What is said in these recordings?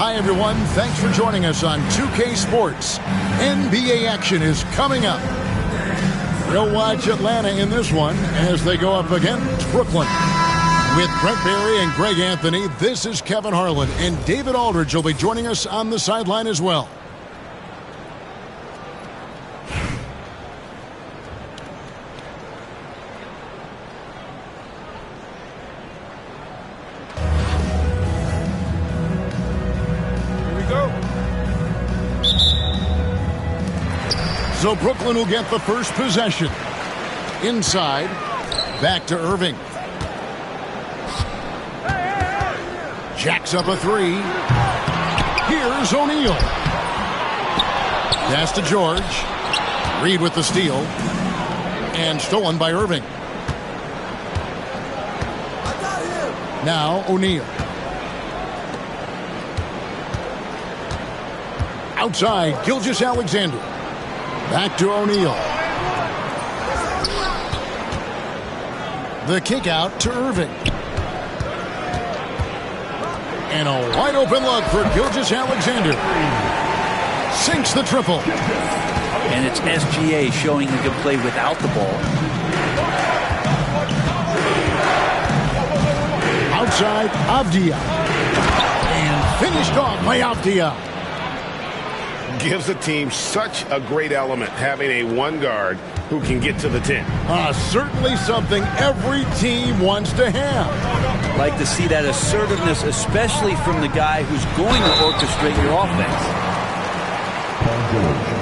Hi, everyone. Thanks for joining us on 2K Sports. NBA action is coming up. We'll watch Atlanta in this one as they go up against Brooklyn. With Brent Barry and Greg Anthony, this is Kevin Harlan, and David Aldridge will be joining us on the sideline as well. So Brooklyn will get the first possession. Inside, back to Irving. Jacks up a three. Here's O'Neal. Pass to George. Reed with the steal. And stolen by Irving. Now O'Neal. Outside, Gilgeous-Alexander. Back to O'Neal. The kick out to Irving. And a wide open look for Gilgeous-Alexander. Sinks the triple. And it's SGA showing he can play without the ball. Outside, Avdia. And finished off by Avdia. Gives the team such a great element having a one guard who can get to the 10. Certainly something every team wants to have. Like to see that assertiveness, especially from the guy who's going to orchestrate your offense.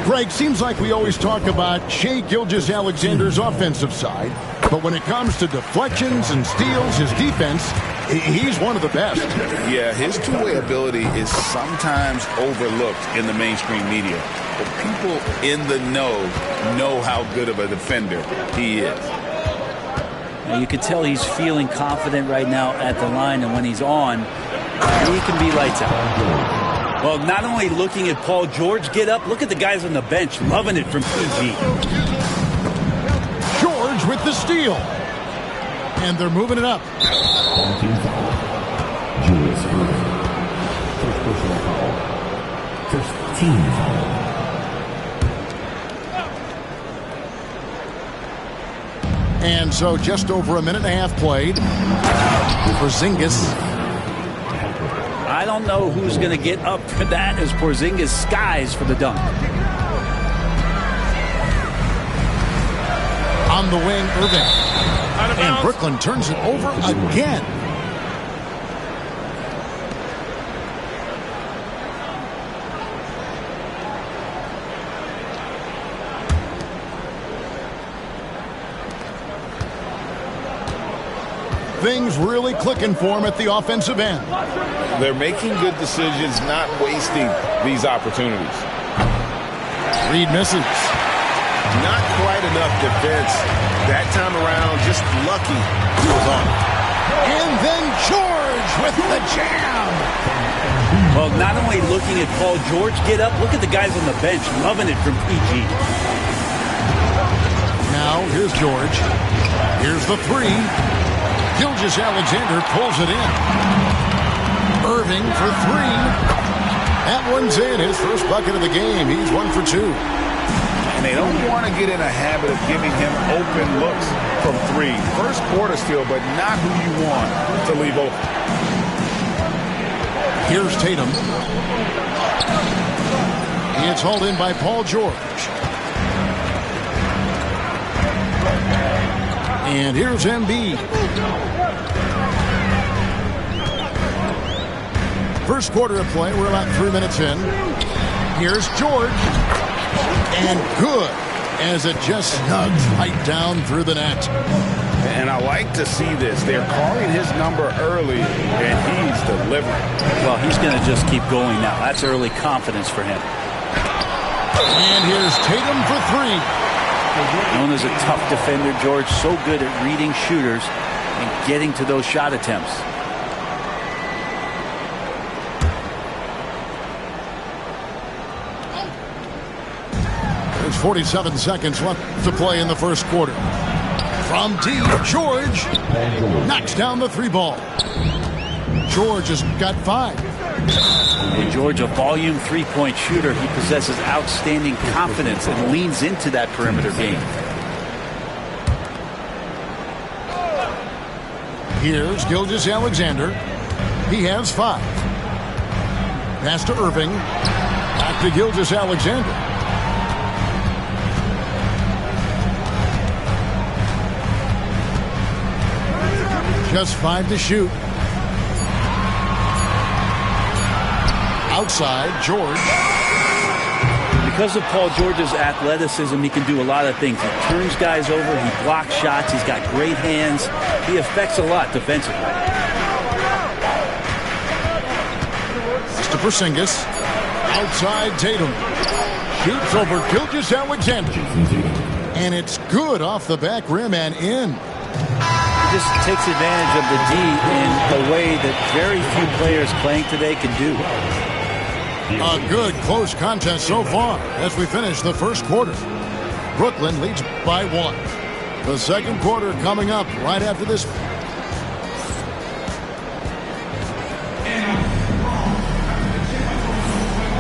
Greg, seems like we always talk about Shai Gilgeous-Alexander's offensive side, but when it comes to deflections and steals, his defense, he's one of the best. Yeah, his two-way ability is sometimes overlooked in the mainstream media. But people in the know how good of a defender he is. And you can tell he's feeling confident right now at the line, and when he's on, he can be lights out. Well, not only looking at Paul George get up, look at the guys on the bench loving it from PG. George with the steal. And they're moving it up. Team foul. Julius Irving. First personal foul. First team foul. And so just over a minute and a half played for Porzingis. I don't know who's going to get up for that as Porzingis skies for the dunk. On the wing, Irving. And Brooklyn turns it over again. Things really clicking for him at the offensive end. They're making good decisions, not wasting these opportunities. Reed misses. Not quite enough defense. That time around, just lucky he was on it. And then George with the jam. Well, not only looking at Paul George get up, look at the guys on the bench loving it from PG. Now, here's George. Here's the three. Gilgeous-Alexander pulls it in. Irving for three. That one's in. His first bucket of the game. He's 1 for 2. And they don't want to get in a habit of giving him open looks from three. First quarter steal, but not who you want to leave open. Here's Tatum. It's hauled in by Paul George. And here's Embiid. First quarter of play. We're about 3 minutes in. Here's George. And good as it just snugs right down through the net. And I like to see this. They're calling his number early, and he's delivering. Well, he's going to just keep going now. That's early confidence for him. And here's Tatum for three. Known as a tough defender, George, so good at reading shooters and getting to those shot attempts. There's 47 seconds left to play in the first quarter. From deep, George knocks down the three ball. George has got 5. And George, a volume three-point shooter. He possesses outstanding confidence and leans into that perimeter game. Here's Gilgeous-Alexander. He has 5. Pass to Irving. Back to Gilgeous-Alexander. Just 5 to shoot. Outside, George. Because of Paul George's athleticism, he can do a lot of things. He turns guys over, he blocks shots, he's got great hands. He affects a lot defensively. To Porzingis. Outside, Tatum. Shoots over Gilgeous-Alexander. And it's good off the back rim and in. He just takes advantage of the D in a way that very few players playing today can do. A good close contest so far as we finish the first quarter. Brooklyn leads by 1. The second quarter coming up right after this.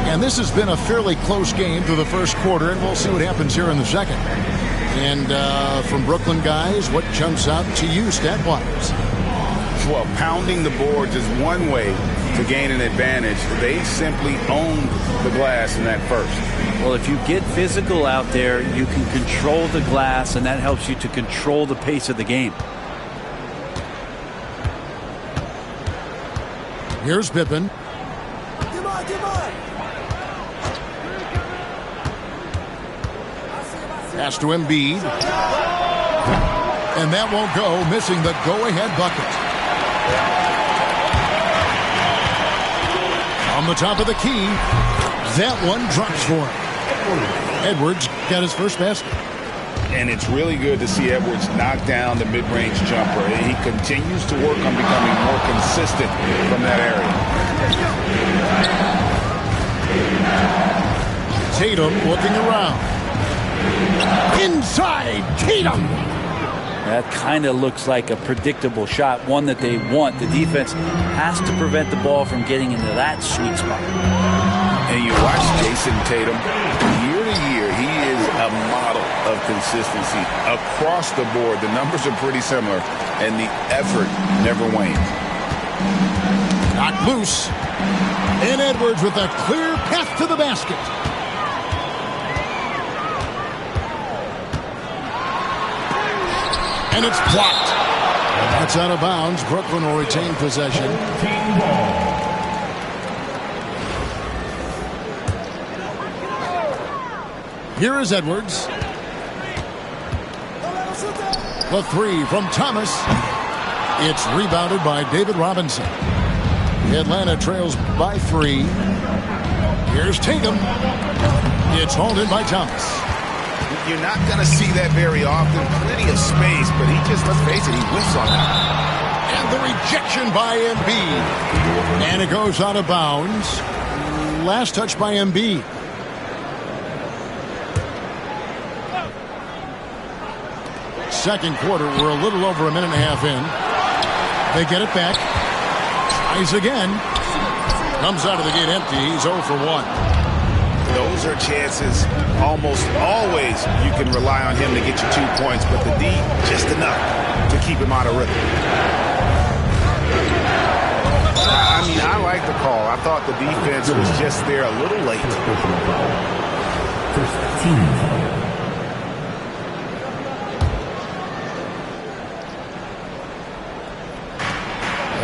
And this has been a fairly close game through the first quarter, and we'll see what happens here in the second. And from Brooklyn guys, what jumps out to you stat-wise? Well, pounding the boards is one way to gain an advantage. They simply owned the glass in that first. Well, if you get physical out there, you can control the glass, and that helps you to control the pace of the game. Here's Pippen. Pass to Embiid. And that won't go, missing the go-ahead bucket. On the top of the key, that one drops for him. Edwards got his first basket. And it's really good to see Edwards knock down the mid-range jumper. He continues to work on becoming more consistent from that area. Tatum looking around. Inside, Tatum! That kind of looks like a predictable shot, one that they want. The defense has to prevent the ball from getting into that sweet spot. And you watch Jason Tatum, year to year, he is a model of consistency. Across the board, the numbers are pretty similar, and the effort never wanes. Knocked loose. And Edwards with a clear path to the basket. And it's blocked. That's out of bounds. Brooklyn will retain possession. Here is Edwards. The three from Thomas. It's rebounded by David Robinson. Atlanta trails by 3. Here's Tatum. It's hauled in by Thomas. You're not going to see that very often. Plenty of space, but he just, let's face it, he whiffs on that. And the rejection by Embiid. And it goes out of bounds. Last touch by Embiid. Second quarter, we're a little over a minute and a half in. They get it back. Tries again. Comes out of the gate empty. He's 0 for 1. Those are chances almost always you can rely on him to get you 2 points, but the D, just enough to keep him out of rhythm. I mean, I like the call. I thought the defense was just there a little late. First team foul.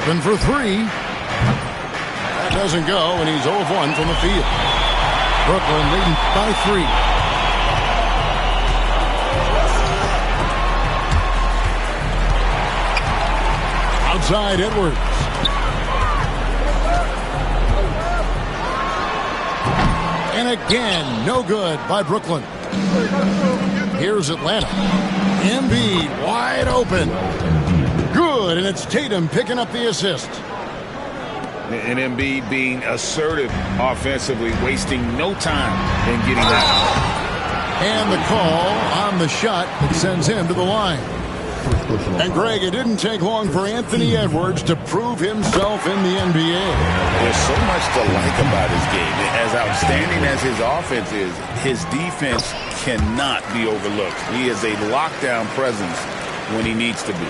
Open for 3. That doesn't go, and he's 0 of 1 from the field. Brooklyn leading by 3. Outside, Edwards. And again, no good by Brooklyn. Here's Atlanta. Embiid wide open. Good, and it's Tatum picking up the assist. And Embiid being assertive offensively, wasting no time in getting that. And the call on the shot that sends him to the line. First personal And Greg, it didn't take long for Anthony Edwards to prove himself in the NBA. There's so much to like about his game. As outstanding as his offense is, his defense cannot be overlooked. He is a lockdown presence when he needs to be.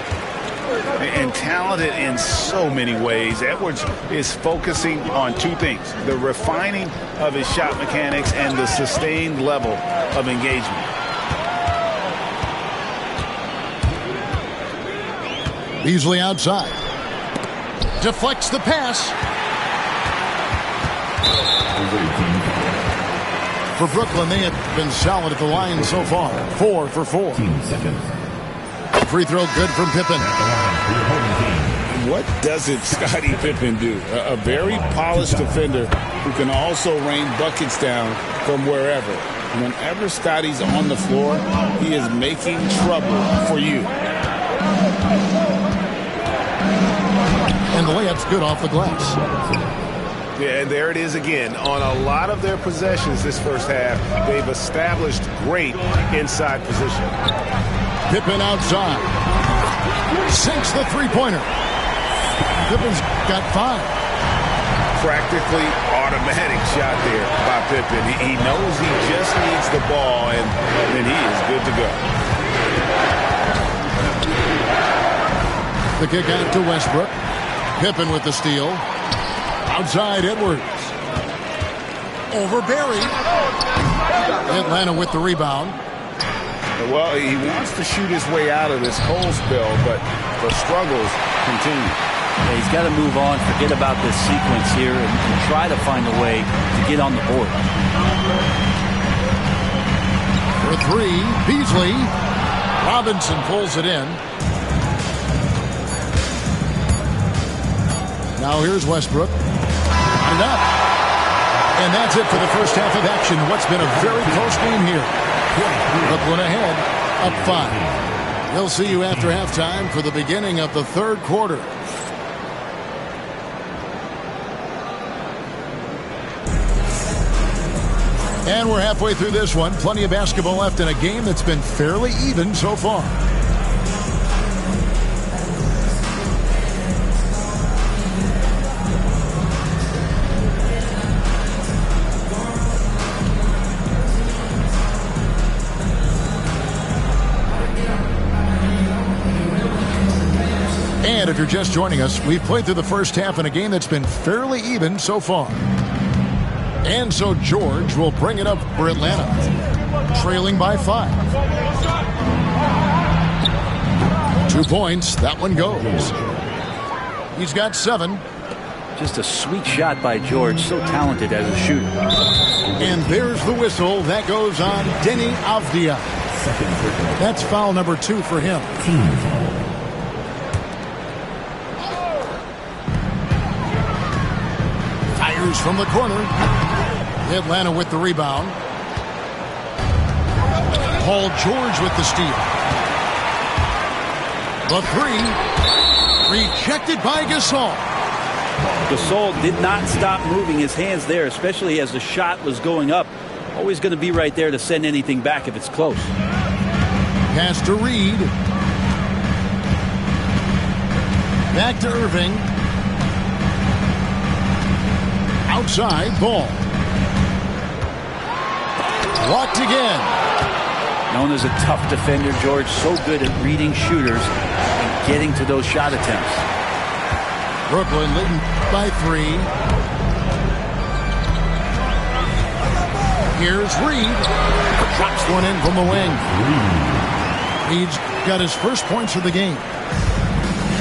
And talented in so many ways. Edwards is focusing on two things: the refining of his shot mechanics and the sustained level of engagement. Beasley outside. Deflects the pass. For Brooklyn, they have been solid at the line so far. 4 for 4. 15 seconds. Free throw good from Pippen. What doesn't Scottie Pippen do? A very polished defender who can also rain buckets down from wherever. Whenever Scottie's on the floor, he is making trouble for you. And the layup's good off the glass. Yeah, and there it is again. On a lot of their possessions this first half, they've established great inside position. Pippen outside. Sinks the three-pointer. Pippen's got 5. Practically automatic shot there by Pippen. He knows he just needs the ball, and then he is good to go. The kick out to Westbrook. Pippen with the steal. Outside Edwards. Over Barry. Atlanta with the rebound. Well, he wants to shoot his way out of this cold spell, but the struggles continue. Yeah, he's got to move on, forget about this sequence here, and try to find a way to get on the board. For 3, Beasley. Robinson pulls it in. Now here's Westbrook. And up. And that's it for the first half of action. What's been a very close game here. Brooklyn ahead, up 5. We'll see you after halftime for the beginning of the third quarter. And we're halfway through this one. Plenty of basketball left in a game that's been fairly even so far. And if you're just joining us, we've played through the first half in a game that's been fairly even so far. And so George will bring it up for Atlanta, trailing by 5. 2 points, that one goes. He's got 7. Just a sweet shot by George, so talented as a shooter. And there's the whistle. That goes on Denny Avdia. That's foul number 2 for him. Fires from the corner. Atlanta with the rebound. Paul George with the steal. The 3. Rejected by Gasol. Gasol did not stop moving his hands there, especially as the shot was going up. Always going to be right there to send anything back if it's close. Pass to Reed. Back to Irving. Outside, Ball. Blocked again. Known as a tough defender, George, so good at reading shooters and getting to those shot attempts. Brooklyn leading by 3. Here's Reed. Drops one in from the wing. Reed's got his first points of the game.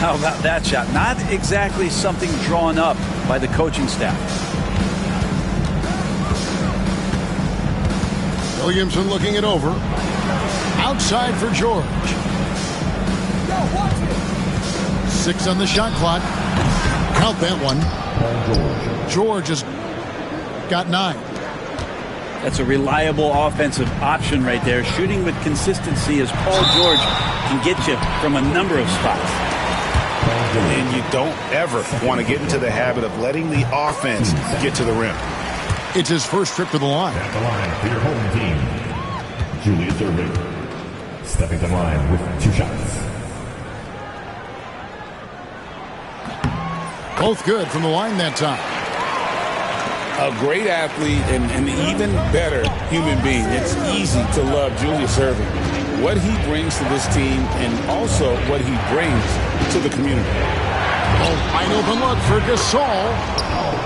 How about that shot? Not exactly something drawn up by the coaching staff. Williamson looking it over. Outside for George. 6 on the shot clock. Count that one. George has got 9. That's a reliable offensive option right there. Shooting with consistency as Paul George can get you from a number of spots. And you don't ever want to get into the habit of letting the offense get to the rim. It's his first trip to the line. At the line for your home team, Julius Irving. Stepping to the line with 2 shots. Both good from the line that time. A great athlete and an even better human being. It's easy to love Julius Erving. What he brings to this team and also what he brings to the community. Oh, wide open look for Gasol.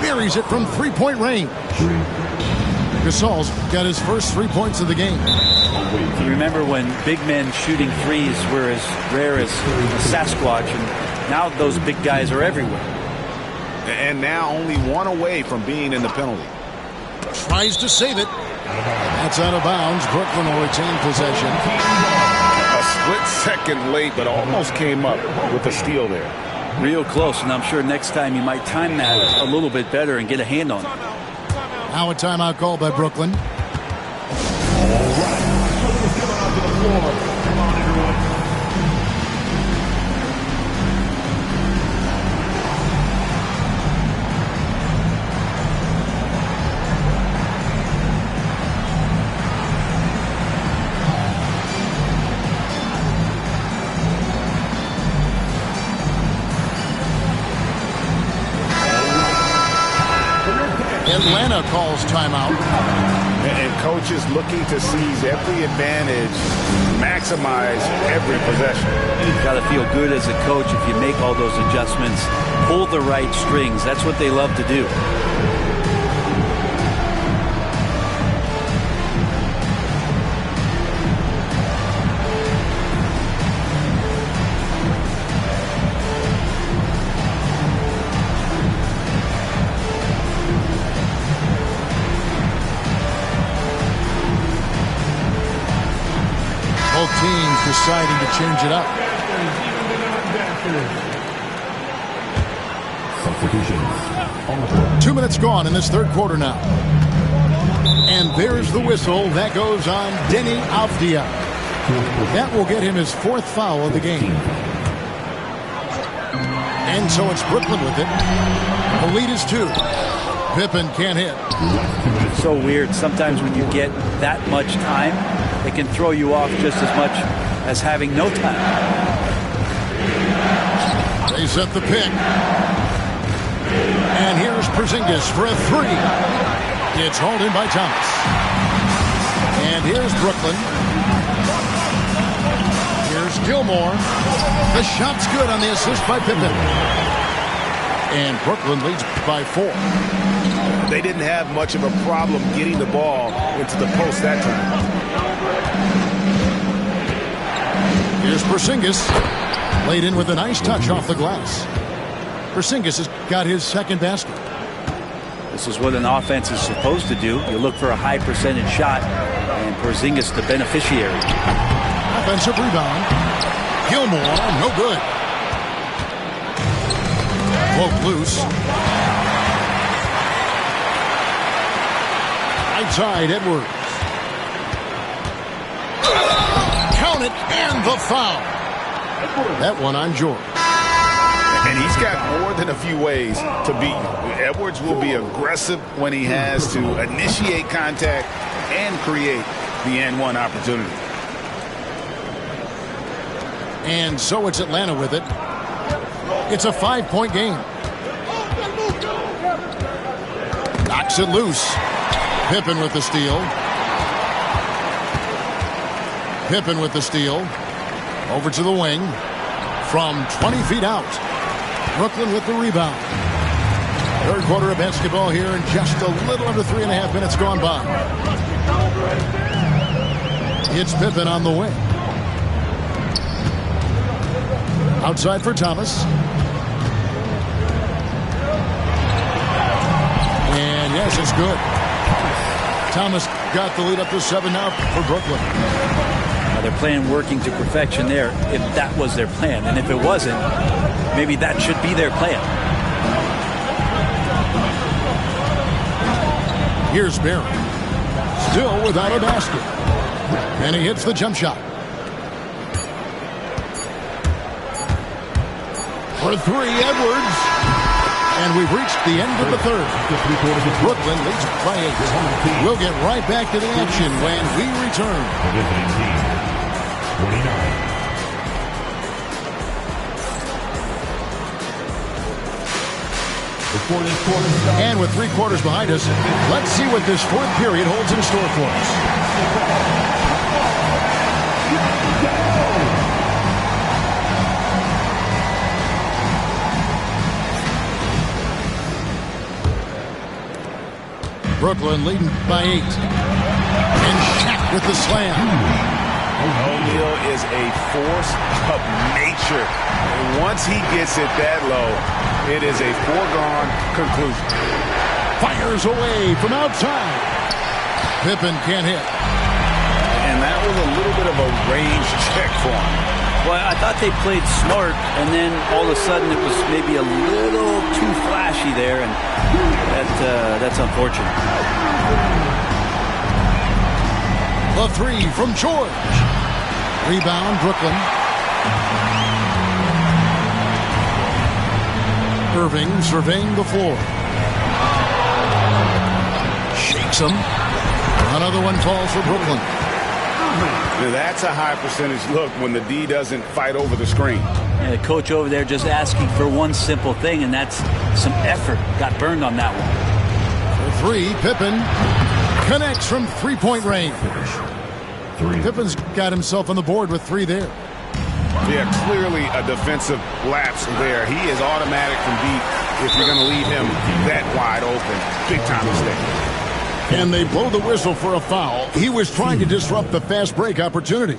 Buries it from three-point range. Gasol's got his first 3 points of the game. You remember when big men shooting threes were as rare as Sasquatch, and now those big guys are everywhere. And now only one away from being in the penalty. Tries to save it. That's out of bounds. Brooklyn will retain possession. A split second late, but almost came up with a steal there. Real close, and I'm sure next time you might time that a little bit better and get a hand on it. Now a timeout called by Brooklyn. All right. Let's get out to the floor. Come on, everyone. Atlanta calls timeout. And coaches looking to seize every advantage, maximize every possession. You've got to feel good as a coach if you make all those adjustments, pull the right strings. That's what they love to do. Both teams deciding to change it up. Substitutions. 2 minutes gone in this third quarter now. And there's the whistle. That goes on Denny Avdia. That will get him his fourth foul of the game. And so it's Brooklyn with it. The lead is 2. Pippen can't hit. It's so weird. Sometimes when you get that much time, it can throw you off just as much as having no time. They set the pick. And here's Porzingis for a 3. It's hauled in by Thomas. And here's Brooklyn. Here's Gilmore. The shot's good on the assist by Pippen. And Brooklyn leads by 4. They didn't have much of a problem getting the ball into the post that time. Here's Porzingis. Laid in with a nice touch off the glass. Porzingis has got his second basket. This is what an offense is supposed to do. You look for a high percentage shot, and Porzingis the beneficiary. Offensive rebound. Gilmore, no good. Broke loose. Right side, Edwards. Count it, and the foul. That one on George. And he's got more than a few ways to beat you. Edwards will be aggressive when he has to initiate contact and create the and-one opportunity. And so it's Atlanta with it. It's a 5-point game. Knocks it loose. Pippen with the steal. Pippen with the steal. Over to the wing. From 20 feet out. Brooklyn with the rebound. Third quarter of basketball here, and just a little under 3.5 minutes gone by. It's Pippen on the wing. Outside for Thomas. And yes, it's good. Thomas got the lead up to 7 now for Brooklyn. Now they're playing working to perfection there, if that was their plan. And if it wasn't, maybe that should be their plan. Here's Barry. Still without a basket. And he hits the jump shot. For 3, Edwards. And we've reached the end of the third. Brooklyn leads by 8. We'll get right back to the action when we return. 29. Before this quarter starts. And with 3 quarters behind us, let's see what this 4th period holds in store for us. Brooklyn leading by 8. And Shaq with the slam. O'Neal is a force of nature. And once he gets it that low, it is a foregone conclusion. Fires away from outside. Pippen can't hit. And that was a little bit of a range check for him. Well, I thought they played smart, and then all of a sudden it was maybe a little too flashy there, and that's unfortunate. The 3 from George. Rebound, Brooklyn. Irving surveying the floor. Shakes him. Another one falls for Brooklyn. Now that's a high percentage look when the D doesn't fight over the screen. Yeah, the coach over there just asking for one simple thing, and that's some effort. Got burned on that one. For 3, Pippen connects from 3-point range. Pippen's got himself on the board with 3 there. Yeah, clearly a defensive lapse there. He is automatic from deep if you're going to leave him that wide open. Big time mistake. And they blow the whistle for a foul. He was trying to disrupt the fast break opportunity.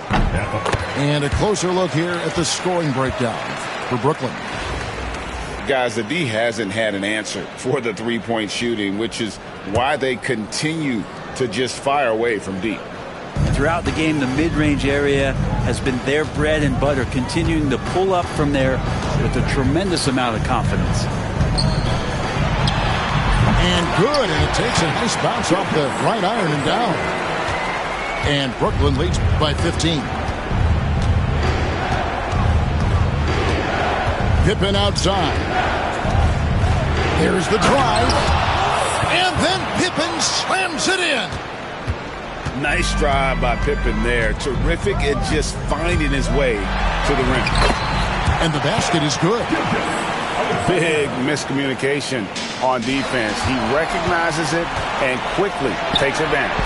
And a closer look here at the scoring breakdown for Brooklyn. Guys, the D hasn't had an answer for the 3-point shooting, which is why they continue to just fire away from deep. Throughout the game, the mid-range area has been their bread and butter, continuing to pull up from there with a tremendous amount of confidence. And good, and it takes a nice bounce off the right iron and down. And Brooklyn leads by 15. Pippen outside. There's the drive. And then Pippen slams it in. Nice drive by Pippen there. Terrific at just finding his way to the rim. And the basket is good. Big miscommunication on defense. He recognizes it and quickly takes advantage.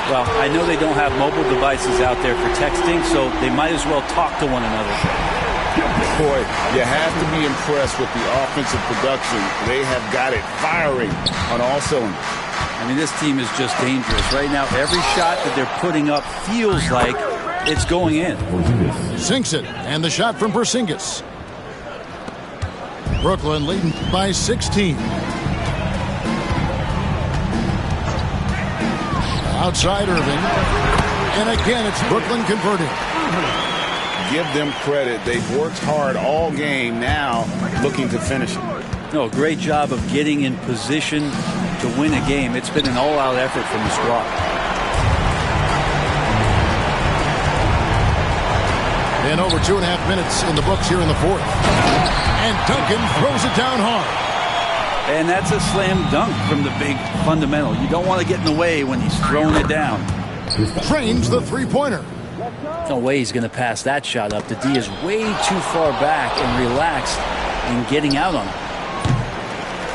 Well, I know they don't have mobile devices out there for texting, so they might as well talk to one another. Boy, you have to be impressed with the offensive production. They have got it firing on all cylinders. I mean, this team is just dangerous. Right now, every shot that they're putting up feels like it's going in. Sinks it, and the shot from Porzingis. Brooklyn leading by 16. Outside Irving. And again, it's Brooklyn converting. Give them credit. They've worked hard all game, now looking to finish it. No, great job of getting in position to win a game. It's been an all-out effort from the squad. And over 2.5 minutes in the books here in the 4th. And Duncan throws it down hard. And that's a slam dunk from the big fundamental. You don't want to get in the way when he's throwing it down. Trains the 3-pointer. No way he's going to pass that shot up. The D is way too far back and relaxed in getting out on it.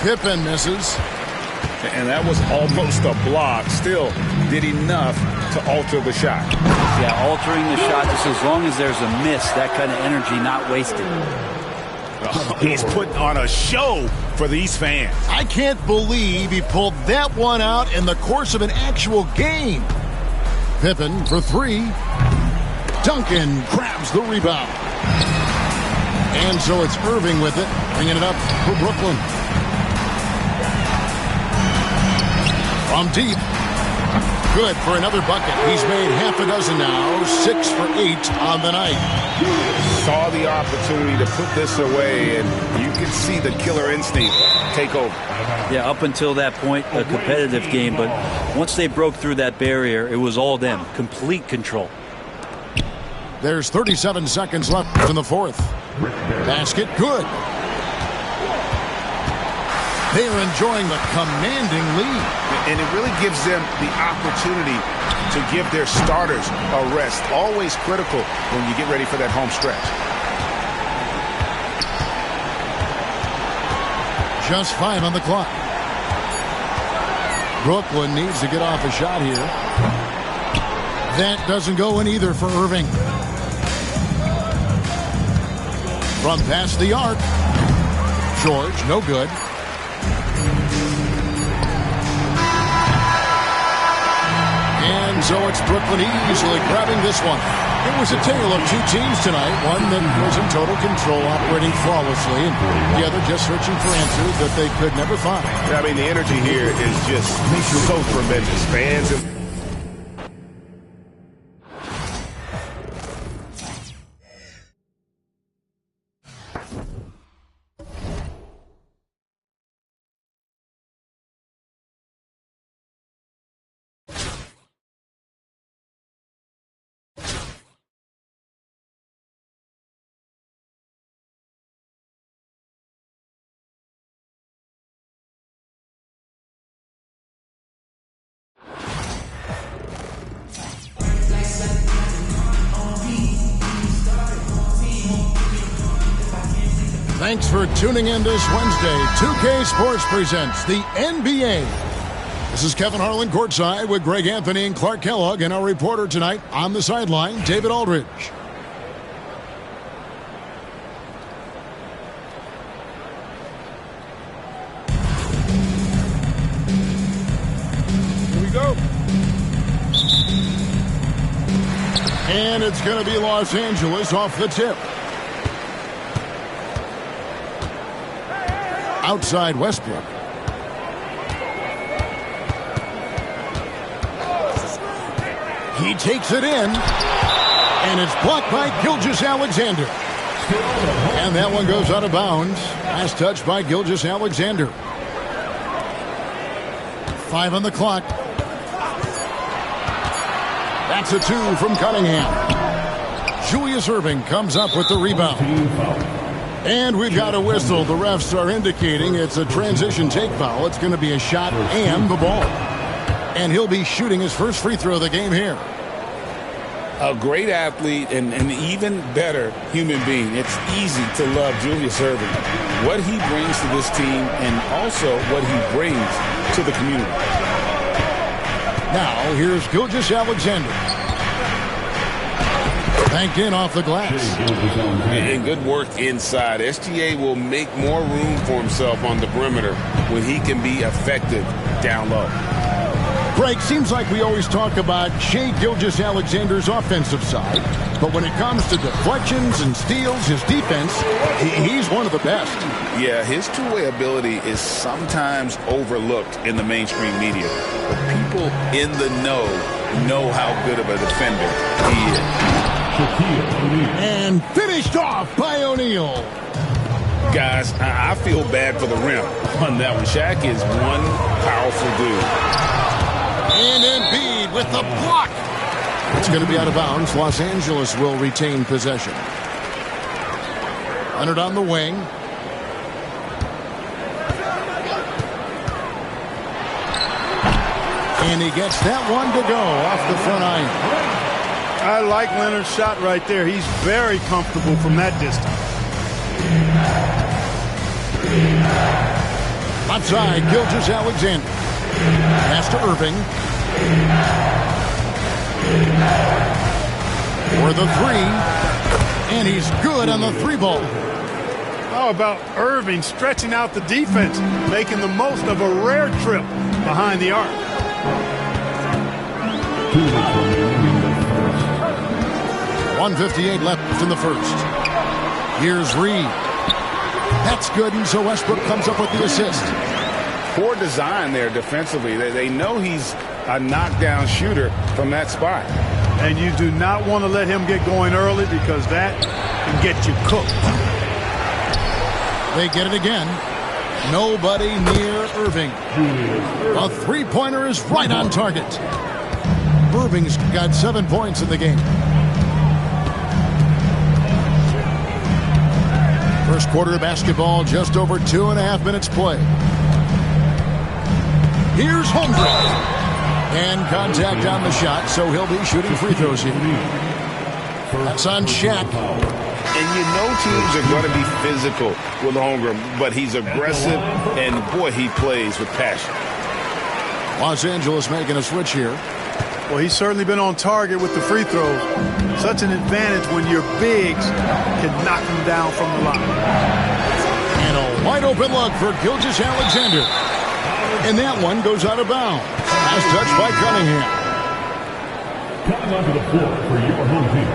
Pippen misses. And that was almost a block. Still did enough to alter the shot. Yeah, altering the shot just as long as there's a miss, that kind of energy not wasted. He's putting on a show for these fans. I can't believe he pulled that one out in the course of an actual game. Pippen for 3. Duncan grabs the rebound. And so it's Irving with it, bringing it up for Brooklyn. From deep. Good for another bucket. He's made half a dozen now. 6 for 8 on the night. Saw the opportunity to put this away, and you can see the killer instinct take over. Yeah, up until that point, a competitive game, but once they broke through that barrier, it was all them. Complete control. There's 37 seconds left in the 4th. Basket good. They're enjoying the commanding lead. And it really gives them the opportunity to give their starters a rest. Always critical when you get ready for that home stretch. Just 5 on the clock. Brooklyn needs to get off a shot here. That doesn't go in either for Irving. From past the arc. George, no good. And so it's Brooklyn easily grabbing this one. It was a tale of two teams tonight. One that was in total control, operating flawlessly, and the other just searching for answers that they could never find. I mean, the energy here is just so tremendous. Fans have... Thanks for tuning in this Wednesday. 2K Sports presents the NBA. This is Kevin Harlan courtside with Greg Anthony and Clark Kellogg, and our reporter tonight on the sideline, David Aldridge. Here we go. And it's going to be Los Angeles off the tip. Outside Westbrook. He takes it in, and it's blocked by Gilgeous-Alexander. And that one goes out of bounds. Last touch by Gilgeous-Alexander. 5 on the clock. That's a 2 from Cunningham. Julius Irving comes up with the rebound. And we've got a whistle. The refs are indicating it's a transition take foul. It's going to be a shot and the ball. And he'll be shooting his first free throw of the game here. A great athlete and an even better human being. It's easy to love Julius Irving. What he brings to this team and also what he brings to the community. Now, here's Gilgeous-Alexander. Banked in off the glass. And good work inside. SGA will make more room for himself on the perimeter when he can be effective down low. Greg, seems like we always talk about Shai Gilgeous-Alexander's offensive side, but when it comes to deflections and steals, his defense, he's one of the best. Yeah, his two-way ability is sometimes overlooked in the mainstream media, but people in the know how good of a defender he is. And finished off by O'Neal. Guys, I feel bad for the rim on that one. Shaq is one powerful dude. And Embiid with the block. It's going to be out of bounds. Los Angeles will retain possession. Leonard on the wing. And he gets that one to go off the front iron. I like Leonard's shot right there. He's very comfortable from that distance. Outside, Gilgeous-Alexander. Pass to Irving. For the 3. And he's good on the 3 ball. How about Irving stretching out the defense, making the most of a rare trip behind the arc. 1:58 left in the first. Here's Reed. That's good, and so Westbrook comes up with the assist. Poor design there defensively. They know he's a knockdown shooter from that spot. And you do not want to let him get going early because that can get you cooked. They get it again. Nobody near Irving. A three-pointer is right on target. Irving's got 7 points in the game. First quarter of basketball, just over 2.5 minutes play. Here's Holmgren. And contact on the shot, so he'll be shooting free throws here. That's on Shaq. And you know teams are going to be physical with Holmgren, but he's aggressive, and boy, he plays with passion. Los Angeles making a switch here. Well, he's certainly been on target with the free throws. Such an advantage when your bigs can knock him down from the line. And a wide open look for Gilgeous-Alexander. And that one goes out of bounds. Last touch by Cunningham. Coming onto the floor for your home team,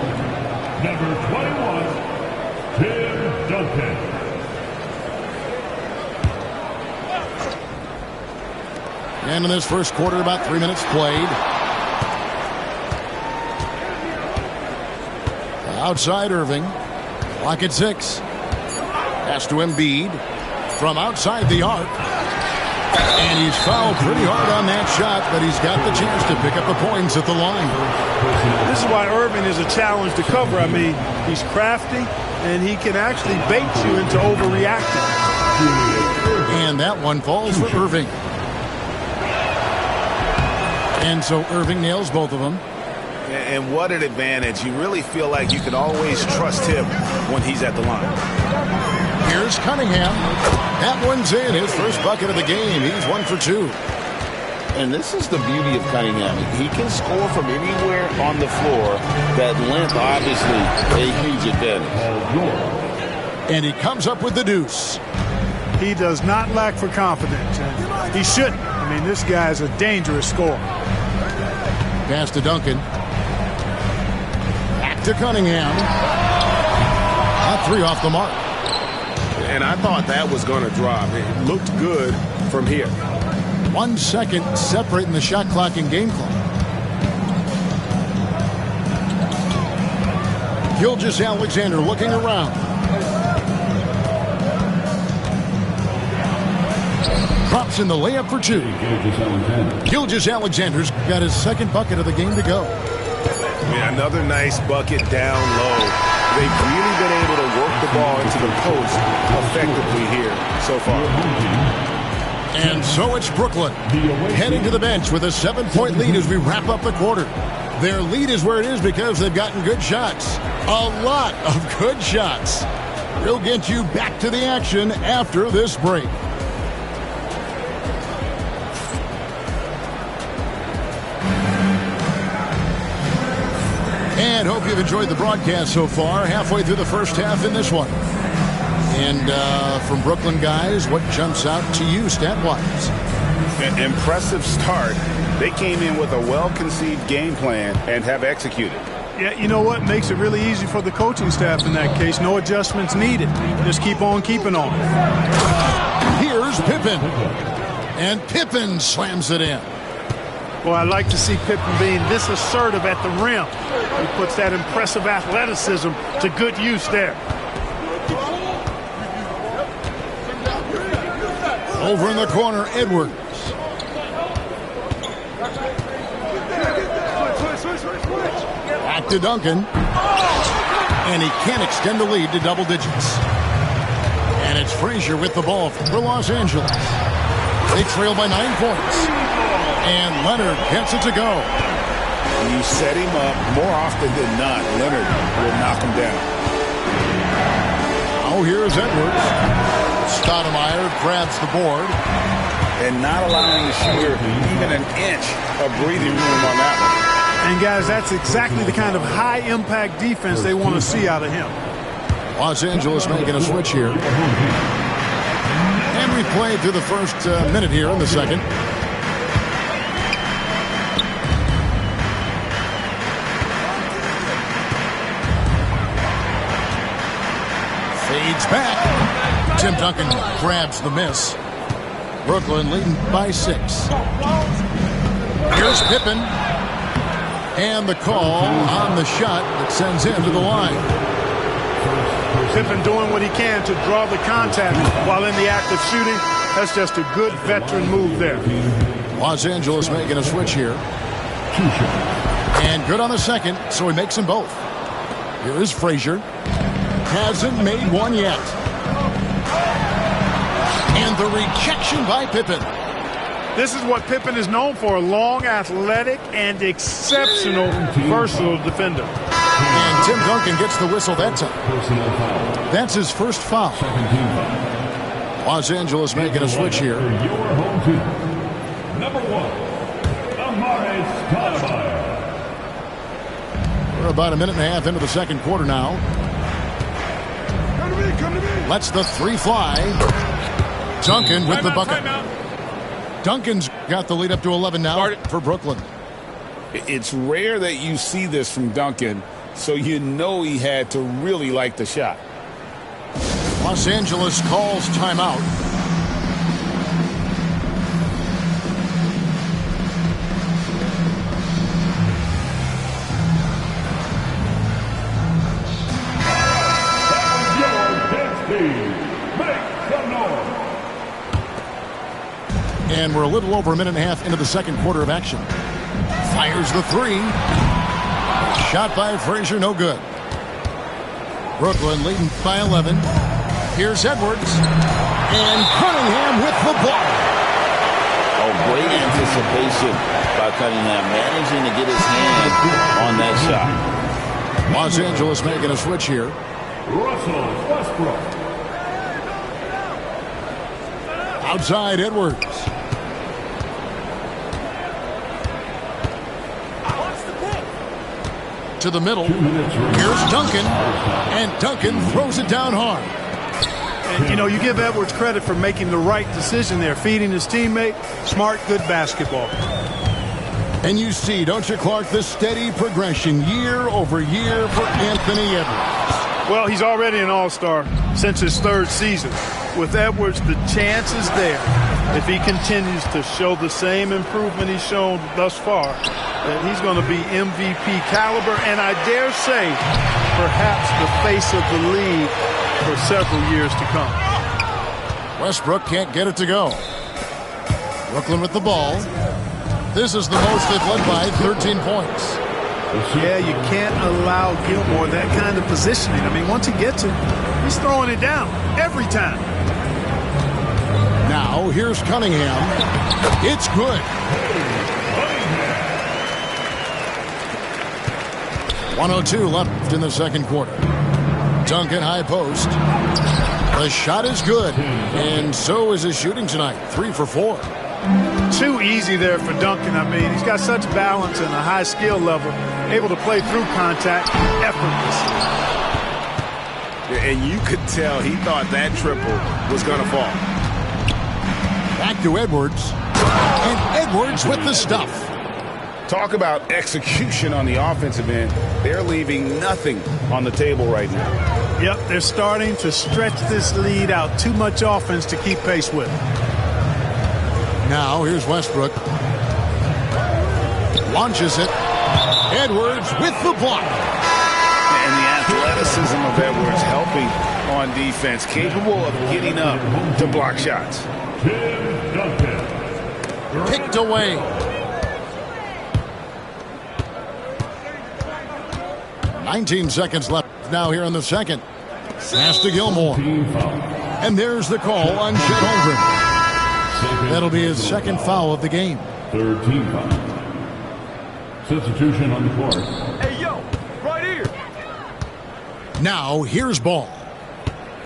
number 21, Tim Duncan. And in this first quarter, about 3 minutes played. Outside Irving. Clock at 6. Pass to Embiid. From outside the arc. And he's fouled pretty hard on that shot, but he's got the chance to pick up the points at the line. This is why Irving is a challenge to cover. I mean, he's crafty, and he can actually bait you into overreacting. And that one falls for Irving. And so Irving nails both of them. And what an advantage. You really feel like you can always trust him when he's at the line. Here's Cunningham. That one's in. His first bucket of the game. He's 1 for 2. And this is the beauty of Cunningham. He can score from anywhere on the floor. That length, obviously, a huge advantage. And he comes up with the deuce. He does not lack for confidence. And he shouldn't. I mean, this guy's a dangerous scorer. Pass to Duncan. Back to Cunningham. A 3 off the mark. And I thought that was going to drop. It looked good from here. 1 second separating the shot clock and game clock. Gilgeous-Alexander looking around. Drops in the layup for 2. Gilgeous-Alexander's got his second bucket of the game to go. I mean, another nice bucket down low. They've really been able to work the ball into the post effectively here so far. And so it's Brooklyn heading to the bench with a 7-point lead as we wrap up the quarter. Their lead is where it is because they've gotten good shots. A lot of good shots. We'll get you back to the action after this break. And hope you've enjoyed the broadcast so far. Halfway through the first half in this one. And from Brooklyn guys, what jumps out to you stat-wise? An impressive start. They came in with a well-conceived game plan and have executed. Yeah, you know what? Makes it really easy for the coaching staff in that case. No adjustments needed. Just keep on keeping on. Here's Pippen. And Pippen slams it in. Well, I like to see Pippen being this assertive at the rim. He puts that impressive athleticism to good use there. Over in the corner, Edwards. Back to Duncan. And he can't extend the lead to double digits. And it's Frazier with the ball for Los Angeles. They trail by 9 points. And Leonard gets it to go. You set him up more often than not. Leonard will knock him down. Oh, here's Edwards. Stoudemire grabs the board. And not allowing the shooter even an inch of breathing room on that one. And, guys, that's exactly the kind of high-impact defense they want to see out of him. Los Angeles making a switch here. And we played through the first minute here in the second. Fades back. Tim Duncan grabs the miss. Brooklyn leading by 6. Here's Pippen. And the call on the shot that sends him to the line. Pippen doing what he can to draw the contact while in the act of shooting. That's just a good veteran move there. Los Angeles making a switch here. And good on the second, so he makes them both. Here is Frazier. Hasn't made one yet. And the rejection by Pippen. This is what Pippen is known for, a long, athletic, and exceptional versatile defender. And Tim Duncan gets the whistle that time. That's his first foul. Los Angeles making a switch here. Number 1, Amare Stoudemire. We're about a minute and a half into the second quarter now. Come to me. Lets the three fly. Duncan with the bucket. Duncan's got the lead up to 11 now for Brooklyn. It's rare that you see this from Duncan, so you know he had to really like the shot. Los Angeles calls timeout. And we're a little over a minute and a half into the second quarter of action. Fires the three. Shot by Frazier, no good. Brooklyn leading by 11. Here's Edwards. And Cunningham with the ball. Oh, great anticipation by Cunningham, managing to get his hand on that shot. Los Angeles making a switch here. Russell Westbrook. Outside Edwards. To the middle. Here's Duncan. And Duncan throws it down hard. And, you know, you give Edwards credit for making the right decision there, feeding his teammate. Smart, good basketball. And you see, don't you, Clark, the steady progression year over year for Anthony Edwards. Well, he's already an all-star since his third season. With Edwards, the chance is there. If he continues to show the same improvement he's shown thus far, that he's going to be MVP caliber, and I dare say, perhaps the face of the league for several years to come. Westbrook can't get it to go. Brooklyn with the ball. This is the most they've led by, 13 points. Yeah, you can't allow Gilmore that kind of positioning. I mean, once he gets it, he's throwing it down every time. Now, here's Cunningham. It's good. 1:02 left in the second quarter. Duncan high post. The shot is good, and so is his shooting tonight. 3 for 4. Too easy there for Duncan. I mean, he's got such balance and a high skill level, able to play through contact effortlessly. And you could tell he thought that triple was going to fall. Back to Edwards. And Edwards with the stuff. Talk about execution on the offensive end. They're leaving nothing on the table right now. Yep, they're starting to stretch this lead out. Too much offense to keep pace with. Now, here's Westbrook. Launches it. Edwards with the block. And the athleticism of Edwards helping on defense, capable of getting up to block shots. Tim Duncan. Picked away. 19 seconds left now here in the second. Pass to Gilmore. And there's the call on Chet Holmgren. That'll be his second foul of the game. Third team foul. Substitution on the court. Hey, yo, right here. Now, here's Ball.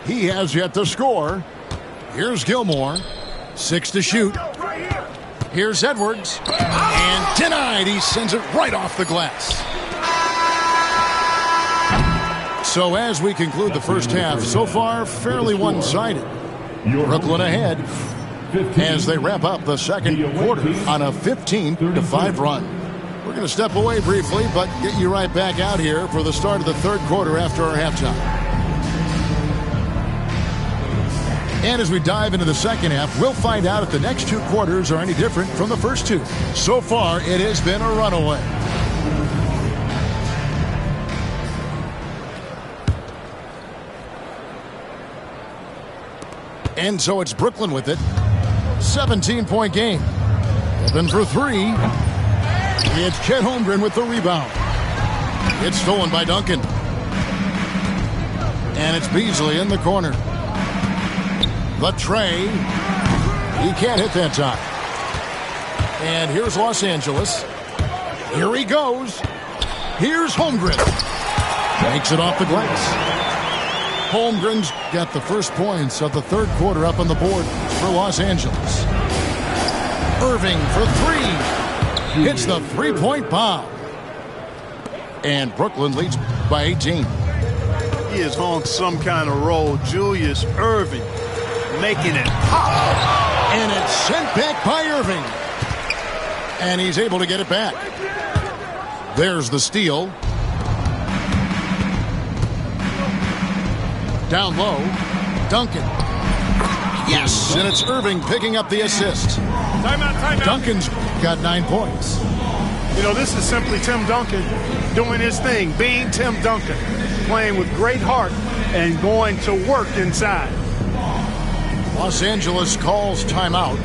He has yet to score. Here's Gilmore. 6 to shoot. Here's Edwards. And denied. He sends it right off the glass. So as we conclude the first half, so far fairly one-sided. Brooklyn ahead as they wrap up the second quarter on a 15-5 run. We're going to step away briefly, but get you right back out here for the start of the third quarter after our halftime. And as we dive into the second half, we'll find out if the next 2 quarters are any different from the first 2. So far, it has been a runaway. And so it's Brooklyn with it. 17-point game. Open for 3. It's Chet Holmgren with the rebound. It's stolen by Duncan. And it's Beasley in the corner. The tray. He can't hit that time. And here's Los Angeles. Here he goes. Here's Holmgren. Takes it off the glass. Holmgren's got the first points of the third quarter up on the board for Los Angeles. Irving for three. Hits the three-point bomb. And Brooklyn leads by 18. He is on some kind of roll. Julius Irving making it pop. And it's sent back by Irving. And he's able to get it back. There's the steal. Down low. Duncan. Yes, and it's Irving picking up the assist. Timeout. Duncan's got 9 points. You know, this is simply Tim Duncan doing his thing, being Tim Duncan, playing with great heart and going to work inside. Los Angeles calls timeout.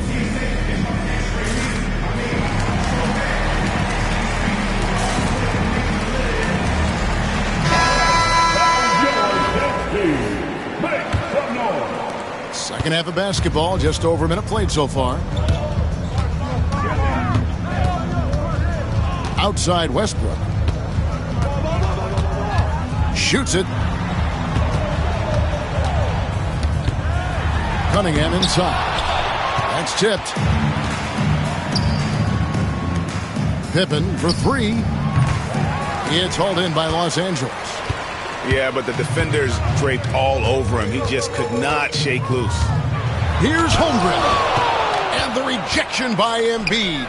Second half of basketball, just over a minute played so far. Outside Westbrook. Shoots it. Cunningham inside. That's tipped. Pippen for three. It's hauled in by Los Angeles. Yeah, but the defenders draped all over him. He just could not shake loose. Here's Holmgren. And the rejection by Embiid.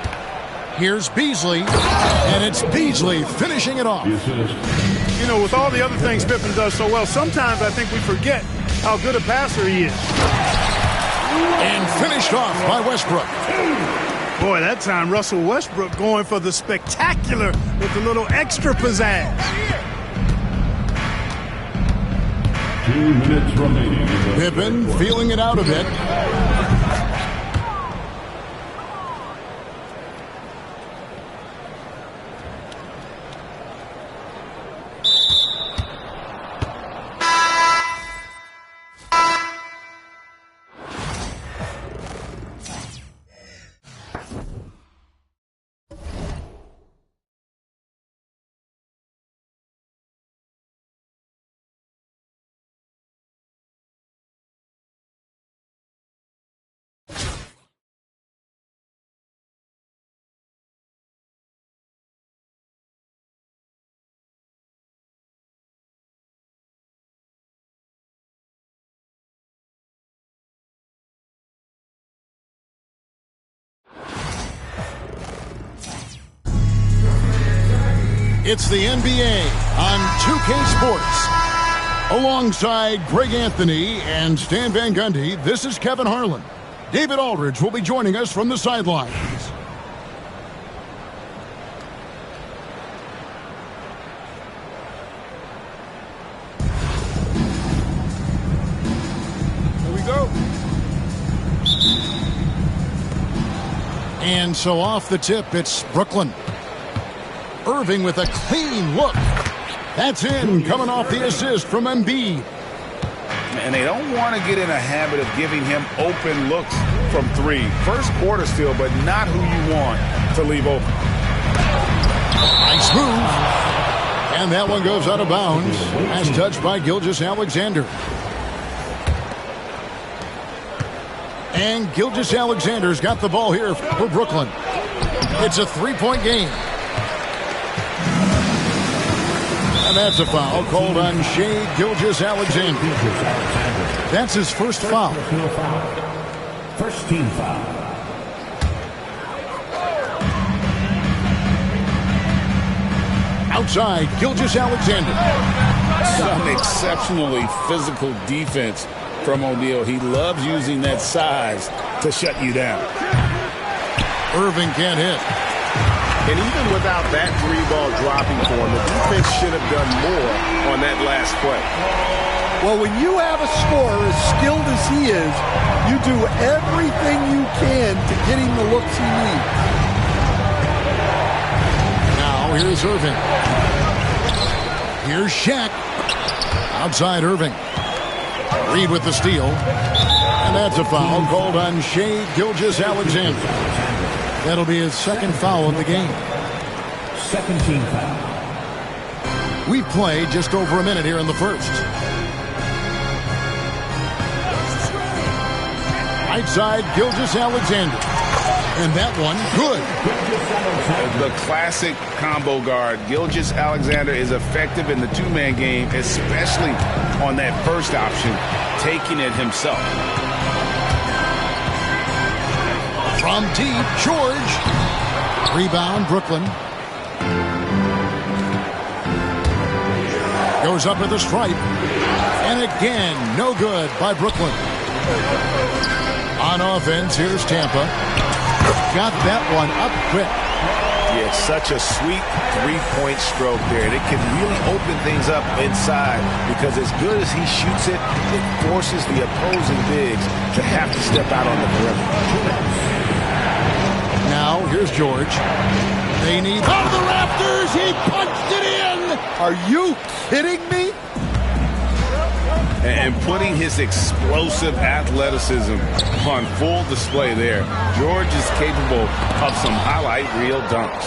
Here's Beasley. And it's Beasley finishing it off. You know, with all the other things Pippen does so well, sometimes I think we forget how good a passer he is. And finished off by Westbrook. Boy, that time Russell Westbrook going for the spectacular with a little extra pizzazz. 2 minutes remaining. Pippen feeling it out a bit. It's the NBA on 2K Sports. Alongside Greg Anthony and Stan Van Gundy, this is Kevin Harlan. David Aldridge will be joining us from the sidelines. Here we go. And so off the tip, it's Brooklyn. Irving with a clean look. That's in, coming off the assist from Embiid. And they don't want to get in a habit of giving him open looks from three. First quarter still, but not who you want to leave open. Nice move. And that one goes out of bounds as touched by Gilgeous-Alexander. And Gilgeous-Alexander's got the ball here for Brooklyn. It's a three-point game. And that's a foul called on Shai Gilgeous-Alexander. That's his first foul. First team foul. Outside, Gilgeous-Alexander. Some exceptionally physical defense from O'Neal. He loves using that size to shut you down. Irving can't hit. And even without that three ball dropping for him, the defense should have done more on that last play. Well, when you have a scorer as skilled as he is, you do everything you can to get him the looks he needs. Now here's Irving. Here's Shaq. Outside Irving. Reed with the steal. And that's a foul called on Shai Gilgeous-Alexander. That'll be his second foul of the game. Second team foul. We've played just over a minute here in the first. Right side, Gilgeous-Alexander. And that one, good. The classic combo guard. Gilgeous-Alexander is effective in the two-man game, especially on that first option, taking it himself. From deep, George. Rebound, Brooklyn. Goes up with a stripe. And again, no good by Brooklyn. On offense, here's Tampa. Got that one up quick. Yeah, such a sweet three-point stroke there. And it can really open things up inside because as good as he shoots it, it forces the opposing bigs to have to step out on the perimeter. Now, here's George. They need out of the rafters. He punched it in. Are you kidding me? And putting his explosive athleticism on full display there. George is capable of some highlight reel dunks.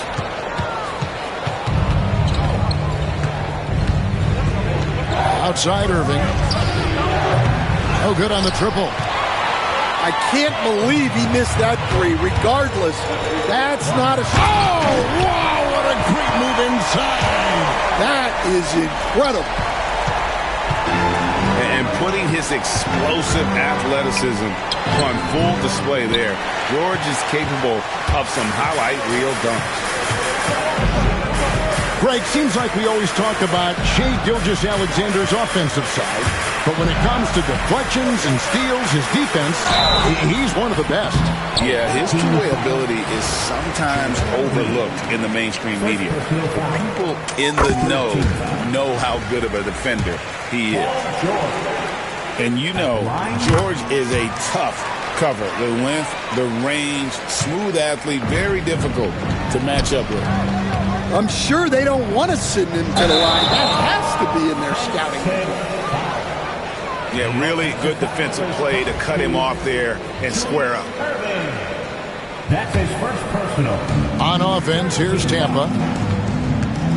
Outside Irving. No good on the triple. I can't believe he missed that three. Regardless, that's not a shot. Oh, wow, what a great move inside. That is incredible. And putting his explosive athleticism on full display there. George is capable of some highlight reel dunks. Greg, seems like we always talk about Shai Gilgeous-Alexander's offensive side, but when it comes to deflections and steals, his defense, he's one of the best. Yeah, his two-way ability is sometimes overlooked in the mainstream media. People in the know how good of a defender he is. And you know, George is a tough cover. The length, the range, smooth athlete, very difficult to match up with. I'm sure they don't want to send him to the line. That has to be in their scouting. Yeah, really good defensive play to cut him off there and square up. That's his first personal. On offense, here's Tampa.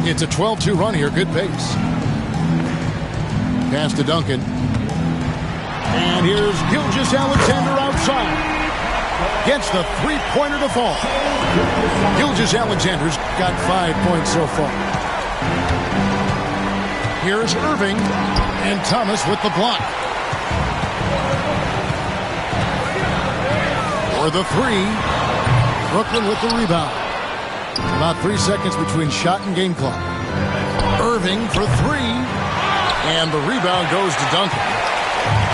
It's a 12-2 run here. Good pace. Pass to Duncan. And here's Gilgeous-Alexander outside. Gets the three-pointer to fall. Gilgeous-Alexander's got 5 points so far. Here's Irving. And Thomas with the block. For the three. Brooklyn with the rebound. About 3 seconds between shot and game clock. Irving for three. And the rebound goes to Duncan.